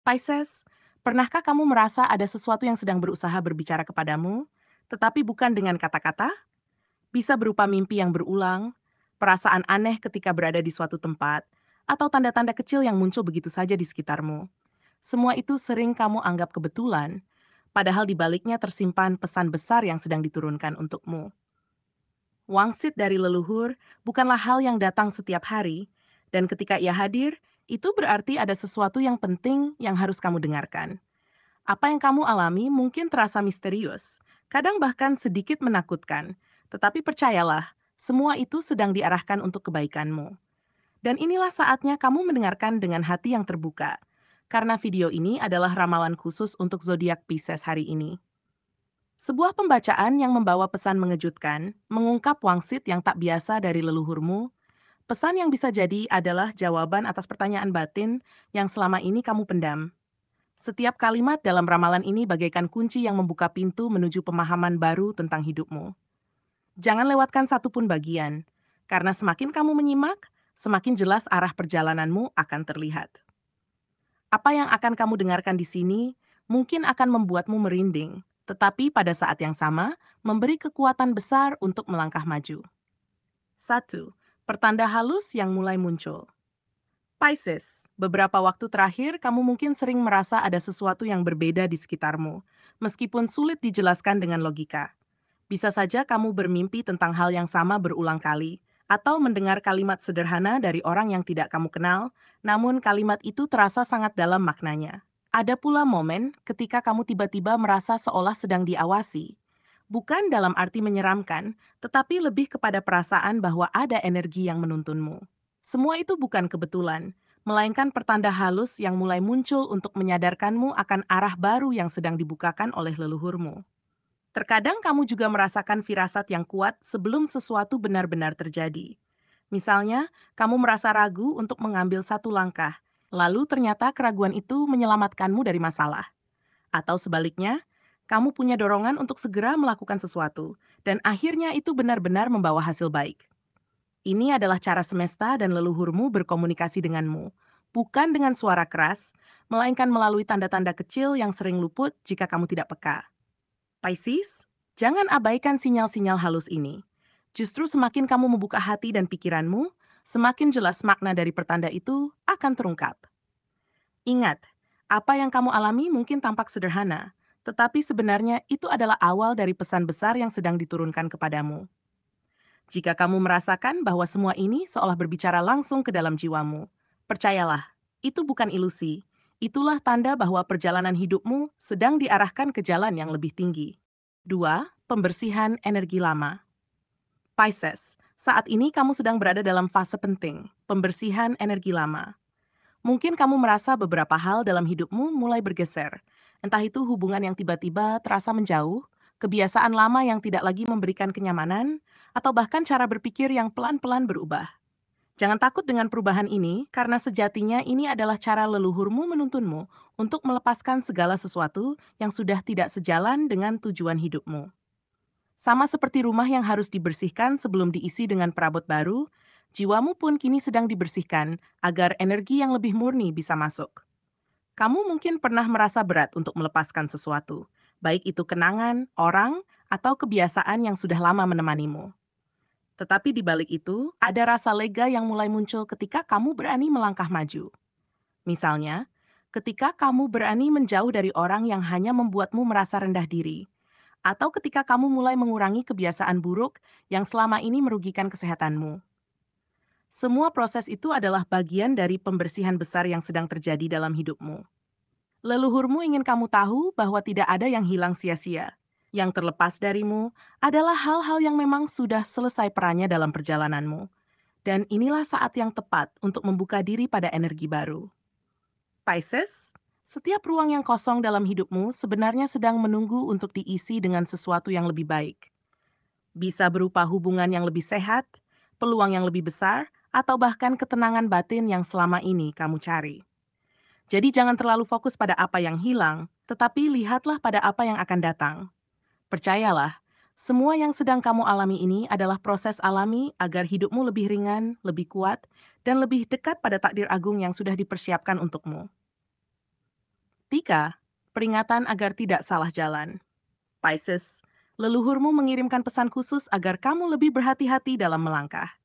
Pisces, pernahkah kamu merasa ada sesuatu yang sedang berusaha berbicara kepadamu, tetapi bukan dengan kata-kata? Bisa berupa mimpi yang berulang, perasaan aneh ketika berada di suatu tempat, atau tanda-tanda kecil yang muncul begitu saja di sekitarmu. Semua itu sering kamu anggap kebetulan, padahal di baliknya tersimpan pesan besar yang sedang diturunkan untukmu. Wangsit dari leluhur bukanlah hal yang datang setiap hari, dan ketika ia hadir, itu berarti ada sesuatu yang penting yang harus kamu dengarkan. Apa yang kamu alami mungkin terasa misterius, kadang bahkan sedikit menakutkan, tetapi percayalah, semua itu sedang diarahkan untuk kebaikanmu. Dan inilah saatnya kamu mendengarkan dengan hati yang terbuka, karena video ini adalah ramalan khusus untuk zodiak Pisces hari ini. Sebuah pembacaan yang membawa pesan mengejutkan, mengungkap wangsit yang tak biasa dari leluhurmu. Pesan yang bisa jadi adalah jawaban atas pertanyaan batin yang selama ini kamu pendam. Setiap kalimat dalam ramalan ini bagaikan kunci yang membuka pintu menuju pemahaman baru tentang hidupmu. Jangan lewatkan satupun bagian, karena semakin kamu menyimak, semakin jelas arah perjalananmu akan terlihat. Apa yang akan kamu dengarkan di sini mungkin akan membuatmu merinding, tetapi pada saat yang sama memberi kekuatan besar untuk melangkah maju. 1. Pertanda halus yang mulai muncul. Pisces, beberapa waktu terakhir kamu mungkin sering merasa ada sesuatu yang berbeda di sekitarmu, meskipun sulit dijelaskan dengan logika. Bisa saja kamu bermimpi tentang hal yang sama berulang kali, atau mendengar kalimat sederhana dari orang yang tidak kamu kenal, namun kalimat itu terasa sangat dalam maknanya. Ada pula momen ketika kamu tiba-tiba merasa seolah sedang diawasi. Bukan dalam arti menyeramkan, tetapi lebih kepada perasaan bahwa ada energi yang menuntunmu. Semua itu bukan kebetulan, melainkan pertanda halus yang mulai muncul untuk menyadarkanmu akan arah baru yang sedang dibukakan oleh leluhurmu. Terkadang kamu juga merasakan firasat yang kuat sebelum sesuatu benar-benar terjadi. Misalnya, kamu merasa ragu untuk mengambil satu langkah, lalu ternyata keraguan itu menyelamatkanmu dari masalah. Atau sebaliknya, kamu punya dorongan untuk segera melakukan sesuatu, dan akhirnya itu benar-benar membawa hasil baik. Ini adalah cara semesta dan leluhurmu berkomunikasi denganmu, bukan dengan suara keras, melainkan melalui tanda-tanda kecil yang sering luput jika kamu tidak peka. Pisces, jangan abaikan sinyal-sinyal halus ini. Justru semakin kamu membuka hati dan pikiranmu, semakin jelas makna dari pertanda itu akan terungkap. Ingat, apa yang kamu alami mungkin tampak sederhana, tetapi sebenarnya itu adalah awal dari pesan besar yang sedang diturunkan kepadamu. Jika kamu merasakan bahwa semua ini seolah berbicara langsung ke dalam jiwamu, percayalah, itu bukan ilusi. Itulah tanda bahwa perjalanan hidupmu sedang diarahkan ke jalan yang lebih tinggi. 2. Pembersihan energi lama. Pisces, saat ini kamu sedang berada dalam fase penting, pembersihan energi lama. Mungkin kamu merasa beberapa hal dalam hidupmu mulai bergeser. Entah itu hubungan yang tiba-tiba terasa menjauh, kebiasaan lama yang tidak lagi memberikan kenyamanan, atau bahkan cara berpikir yang pelan-pelan berubah. Jangan takut dengan perubahan ini, karena sejatinya ini adalah cara leluhurmu menuntunmu untuk melepaskan segala sesuatu yang sudah tidak sejalan dengan tujuan hidupmu. Sama seperti rumah yang harus dibersihkan sebelum diisi dengan perabot baru, jiwamu pun kini sedang dibersihkan agar energi yang lebih murni bisa masuk. Kamu mungkin pernah merasa berat untuk melepaskan sesuatu, baik itu kenangan, orang, atau kebiasaan yang sudah lama menemanimu. Tetapi di balik itu, ada rasa lega yang mulai muncul ketika kamu berani melangkah maju. Misalnya, ketika kamu berani menjauh dari orang yang hanya membuatmu merasa rendah diri, atau ketika kamu mulai mengurangi kebiasaan buruk yang selama ini merugikan kesehatanmu. Semua proses itu adalah bagian dari pembersihan besar yang sedang terjadi dalam hidupmu. Leluhurmu ingin kamu tahu bahwa tidak ada yang hilang sia-sia. Yang terlepas darimu adalah hal-hal yang memang sudah selesai perannya dalam perjalananmu. Dan inilah saat yang tepat untuk membuka diri pada energi baru. Pisces, setiap ruang yang kosong dalam hidupmu sebenarnya sedang menunggu untuk diisi dengan sesuatu yang lebih baik. Bisa berupa hubungan yang lebih sehat, peluang yang lebih besar, atau bahkan ketenangan batin yang selama ini kamu cari. Jadi jangan terlalu fokus pada apa yang hilang, tetapi lihatlah pada apa yang akan datang. Percayalah, semua yang sedang kamu alami ini adalah proses alami agar hidupmu lebih ringan, lebih kuat, dan lebih dekat pada takdir agung yang sudah dipersiapkan untukmu. Etika, peringatan agar tidak salah jalan. Pisces, leluhurmu mengirimkan pesan khusus agar kamu lebih berhati-hati dalam melangkah.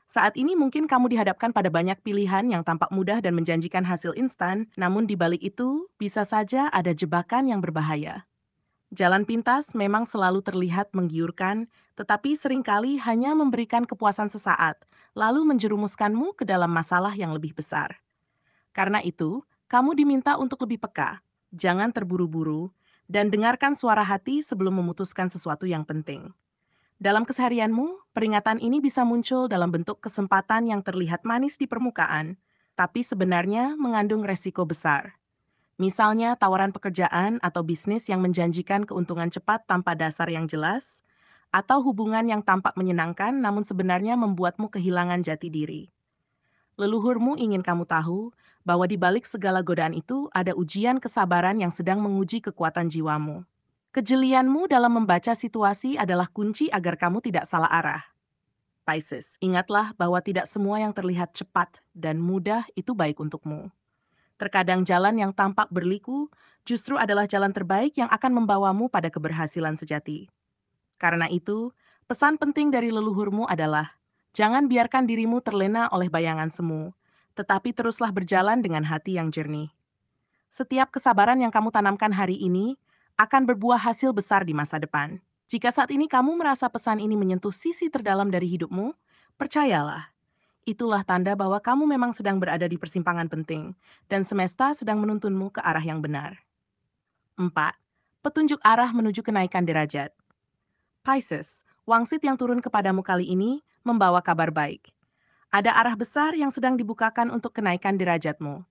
Saat ini mungkin kamu dihadapkan pada banyak pilihan yang tampak mudah dan menjanjikan hasil instan, namun di balik itu bisa saja ada jebakan yang berbahaya. Jalan pintas memang selalu terlihat menggiurkan, tetapi seringkali hanya memberikan kepuasan sesaat, lalu menjerumuskanmu ke dalam masalah yang lebih besar. Karena itu, kamu diminta untuk lebih peka, jangan terburu-buru, dan dengarkan suara hati sebelum memutuskan sesuatu yang penting. Dalam keseharianmu, peringatan ini bisa muncul dalam bentuk kesempatan yang terlihat manis di permukaan, tapi sebenarnya mengandung resiko besar. Misalnya tawaran pekerjaan atau bisnis yang menjanjikan keuntungan cepat tanpa dasar yang jelas, atau hubungan yang tampak menyenangkan namun sebenarnya membuatmu kehilangan jati diri. Leluhurmu ingin kamu tahu bahwa di balik segala godaan itu ada ujian kesabaran yang sedang menguji kekuatan jiwamu. Kejelianmu dalam membaca situasi adalah kunci agar kamu tidak salah arah. Pisces, ingatlah bahwa tidak semua yang terlihat cepat dan mudah itu baik untukmu. Terkadang jalan yang tampak berliku justru adalah jalan terbaik yang akan membawamu pada keberhasilan sejati. Karena itu, pesan penting dari leluhurmu adalah, jangan biarkan dirimu terlena oleh bayangan semu, tetapi teruslah berjalan dengan hati yang jernih. Setiap kesabaran yang kamu tanamkan hari ini akan berbuah hasil besar di masa depan. Jika saat ini kamu merasa pesan ini menyentuh sisi terdalam dari hidupmu, percayalah, itulah tanda bahwa kamu memang sedang berada di persimpangan penting, dan semesta sedang menuntunmu ke arah yang benar. 4. Petunjuk arah menuju kenaikan derajat. Pisces, wangsit yang turun kepadamu kali ini membawa kabar baik. Ada arah besar yang sedang dibukakan untuk kenaikan derajatmu.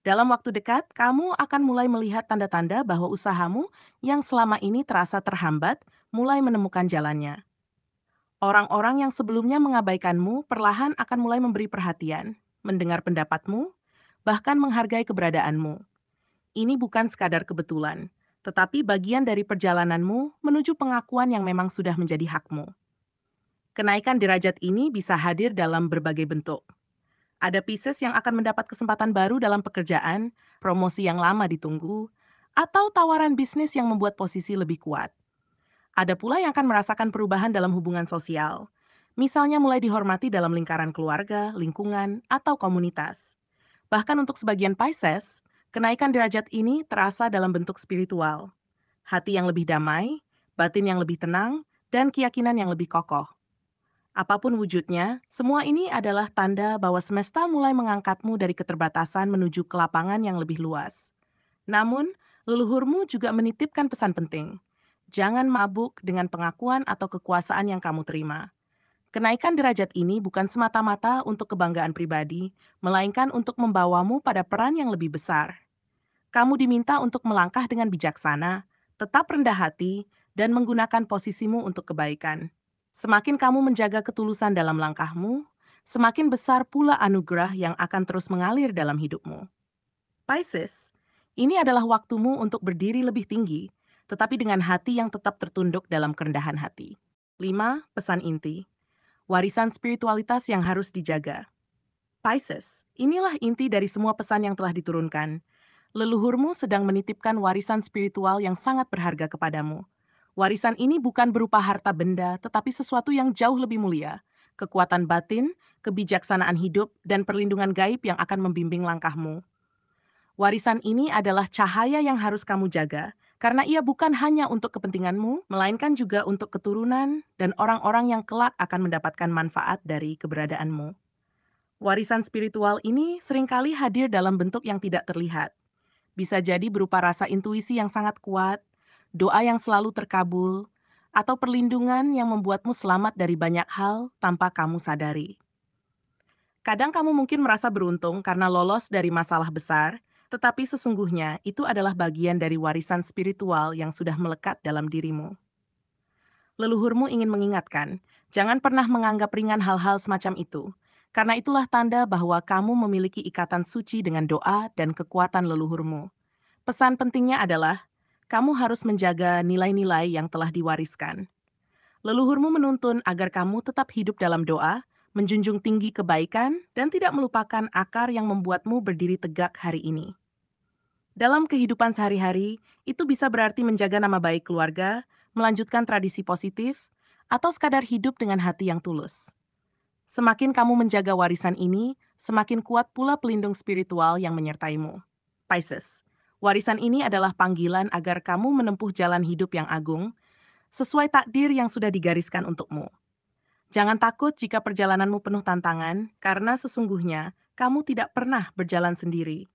Dalam waktu dekat, kamu akan mulai melihat tanda-tanda bahwa usahamu yang selama ini terasa terhambat mulai menemukan jalannya. Orang-orang yang sebelumnya mengabaikanmu perlahan akan mulai memberi perhatian, mendengar pendapatmu, bahkan menghargai keberadaanmu. Ini bukan sekadar kebetulan, tetapi bagian dari perjalananmu menuju pengakuan yang memang sudah menjadi hakmu. Kenaikan derajat ini bisa hadir dalam berbagai bentuk. Ada Pisces yang akan mendapat kesempatan baru dalam pekerjaan, promosi yang lama ditunggu, atau tawaran bisnis yang membuat posisi lebih kuat. Ada pula yang akan merasakan perubahan dalam hubungan sosial, misalnya mulai dihormati dalam lingkaran keluarga, lingkungan, atau komunitas. Bahkan untuk sebagian Pisces, kenaikan derajat ini terasa dalam bentuk spiritual. Hati yang lebih damai, batin yang lebih tenang, dan keyakinan yang lebih kokoh. Apapun wujudnya, semua ini adalah tanda bahwa semesta mulai mengangkatmu dari keterbatasan menuju ke lapangan yang lebih luas. Namun, leluhurmu juga menitipkan pesan penting. Jangan mabuk dengan pengakuan atau kekuasaan yang kamu terima. Kenaikan derajat ini bukan semata-mata untuk kebanggaan pribadi, melainkan untuk membawamu pada peran yang lebih besar. Kamu diminta untuk melangkah dengan bijaksana, tetap rendah hati, dan menggunakan posisimu untuk kebaikan. Semakin kamu menjaga ketulusan dalam langkahmu, semakin besar pula anugerah yang akan terus mengalir dalam hidupmu. Pisces, ini adalah waktumu untuk berdiri lebih tinggi, tetapi dengan hati yang tetap tertunduk dalam kerendahan hati. 5. Pesan inti. Warisan spiritualitas yang harus dijaga. Pisces, inilah inti dari semua pesan yang telah diturunkan. Leluhurmu sedang menitipkan warisan spiritual yang sangat berharga kepadamu. Warisan ini bukan berupa harta benda, tetapi sesuatu yang jauh lebih mulia. Kekuatan batin, kebijaksanaan hidup, dan perlindungan gaib yang akan membimbing langkahmu. Warisan ini adalah cahaya yang harus kamu jaga, karena ia bukan hanya untuk kepentinganmu, melainkan juga untuk keturunan dan orang-orang yang kelak akan mendapatkan manfaat dari keberadaanmu. Warisan spiritual ini seringkali hadir dalam bentuk yang tidak terlihat. Bisa jadi berupa rasa intuisi yang sangat kuat, doa yang selalu terkabul, atau perlindungan yang membuatmu selamat dari banyak hal tanpa kamu sadari. Kadang kamu mungkin merasa beruntung karena lolos dari masalah besar, tetapi sesungguhnya itu adalah bagian dari warisan spiritual yang sudah melekat dalam dirimu. Leluhurmu ingin mengingatkan, jangan pernah menganggap ringan hal-hal semacam itu, karena itulah tanda bahwa kamu memiliki ikatan suci dengan doa dan kekuatan leluhurmu. Pesan pentingnya adalah, kamu harus menjaga nilai-nilai yang telah diwariskan. Leluhurmu menuntun agar kamu tetap hidup dalam doa, menjunjung tinggi kebaikan, dan tidak melupakan akar yang membuatmu berdiri tegak hari ini. Dalam kehidupan sehari-hari, itu bisa berarti menjaga nama baik keluarga, melanjutkan tradisi positif, atau sekadar hidup dengan hati yang tulus. Semakin kamu menjaga warisan ini, semakin kuat pula pelindung spiritual yang menyertaimu. Pisces, warisan ini adalah panggilan agar kamu menempuh jalan hidup yang agung, sesuai takdir yang sudah digariskan untukmu. Jangan takut jika perjalananmu penuh tantangan, karena sesungguhnya kamu tidak pernah berjalan sendiri.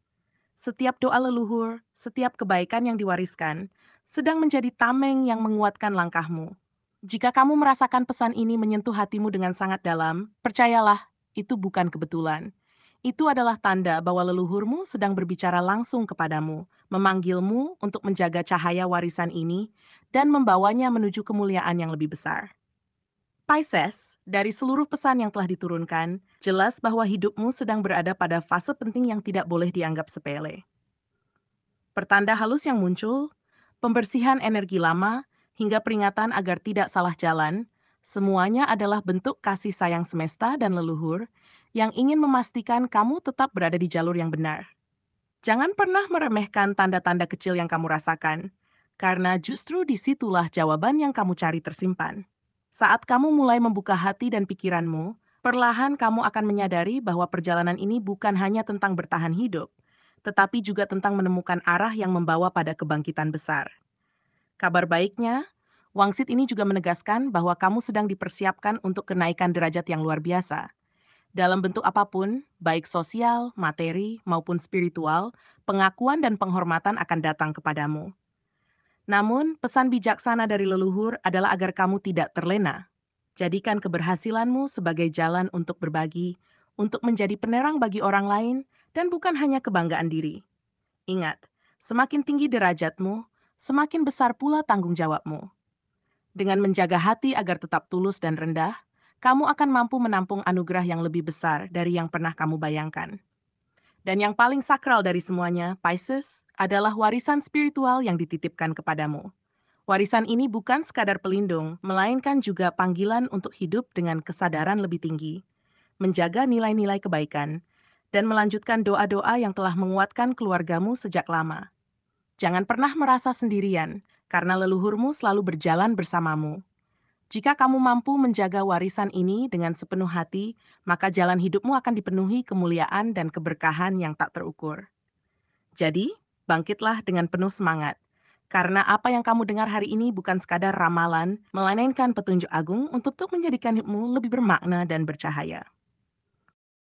Setiap doa leluhur, setiap kebaikan yang diwariskan, sedang menjadi tameng yang menguatkan langkahmu. Jika kamu merasakan pesan ini menyentuh hatimu dengan sangat dalam, percayalah, itu bukan kebetulan. Itu adalah tanda bahwa leluhurmu sedang berbicara langsung kepadamu, memanggilmu untuk menjaga cahaya warisan ini, dan membawanya menuju kemuliaan yang lebih besar. Pisces, dari seluruh pesan yang telah diturunkan, jelas bahwa hidupmu sedang berada pada fase penting yang tidak boleh dianggap sepele. Pertanda halus yang muncul, pembersihan energi lama, hingga peringatan agar tidak salah jalan, semuanya adalah bentuk kasih sayang semesta dan leluhur yang ingin memastikan kamu tetap berada di jalur yang benar. Jangan pernah meremehkan tanda-tanda kecil yang kamu rasakan, karena justru disitulah jawaban yang kamu cari tersimpan. Saat kamu mulai membuka hati dan pikiranmu, perlahan kamu akan menyadari bahwa perjalanan ini bukan hanya tentang bertahan hidup, tetapi juga tentang menemukan arah yang membawa pada kebangkitan besar. Kabar baiknya, wangsit ini juga menegaskan bahwa kamu sedang dipersiapkan untuk kenaikan derajat yang luar biasa. Dalam bentuk apapun, baik sosial, materi, maupun spiritual, pengakuan dan penghormatan akan datang kepadamu. Namun, pesan bijaksana dari leluhur adalah agar kamu tidak terlena. Jadikan keberhasilanmu sebagai jalan untuk berbagi, untuk menjadi penerang bagi orang lain, dan bukan hanya kebanggaan diri. Ingat, semakin tinggi derajatmu, semakin besar pula tanggung jawabmu. Dengan menjaga hati agar tetap tulus dan rendah, kamu akan mampu menampung anugerah yang lebih besar dari yang pernah kamu bayangkan. Dan yang paling sakral dari semuanya, Pisces, adalah warisan spiritual yang dititipkan kepadamu. Warisan ini bukan sekadar pelindung, melainkan juga panggilan untuk hidup dengan kesadaran lebih tinggi, menjaga nilai-nilai kebaikan, dan melanjutkan doa-doa yang telah menguatkan keluargamu sejak lama. Jangan pernah merasa sendirian, karena leluhurmu selalu berjalan bersamamu. Jika kamu mampu menjaga warisan ini dengan sepenuh hati, maka jalan hidupmu akan dipenuhi kemuliaan dan keberkahan yang tak terukur. Jadi, bangkitlah dengan penuh semangat. Karena apa yang kamu dengar hari ini bukan sekadar ramalan, melainkan petunjuk agung untuk menjadikan hidupmu lebih bermakna dan bercahaya.